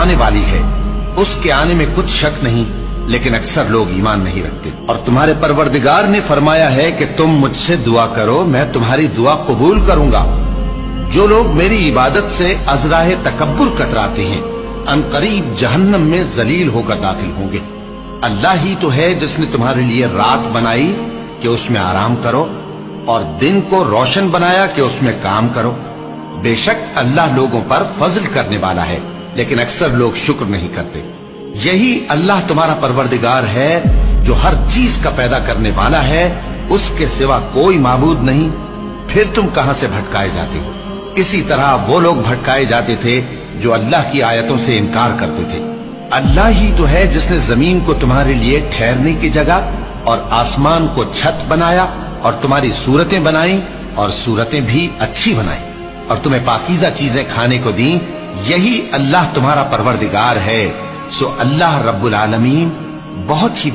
आने वाली है, उसके आने में कुछ शक नहीं, लेकिन अक्सर लोग ईमान नहीं रखते। और तुम्हारे परवरदिगार ने फरमाया है कि तुम मुझसे दुआ करो, मैं तुम्हारी दुआ कबूल करूंगा। जो लोग मेरी इबादत से अजराह तकब्बुर कतराते हैं, अनकरीब जहन्नम में जलील होकर दाखिल होंगे। अल्लाह ही तो है जिसने तुम्हारे लिए रात बनाई कि उसमें आराम करो और दिन को रोशन बनाया कि उसमें काम करो। बेशक अल्लाह लोगों पर फजल करने वाला है, लेकिन अक्सर लोग शुक्र नहीं करते। यही अल्लाह तुम्हारा परवरदिगार है जो हर चीज का पैदा करने वाला है, उसके सिवा कोई माबूद नहीं, फिर तुम कहां से भटकाए जाते हो। इसी तरह वो लोग भटकाए जाते थे जो अल्लाह की आयतों से इनकार करते थे। अल्लाह ही तो है जिसने जमीन को तुम्हारे लिए ठहरने की जगह और आसमान को छत बनाया और तुम्हारी सूरतें बनाई और सूरतें भी अच्छी बनाई और तुम्हें पाकीज़ा चीजें खाने को दी। यही अल्लाह तुम्हारा परवरदिगार है। सो अल्लाह रब्बुल आलमीन बहुत ही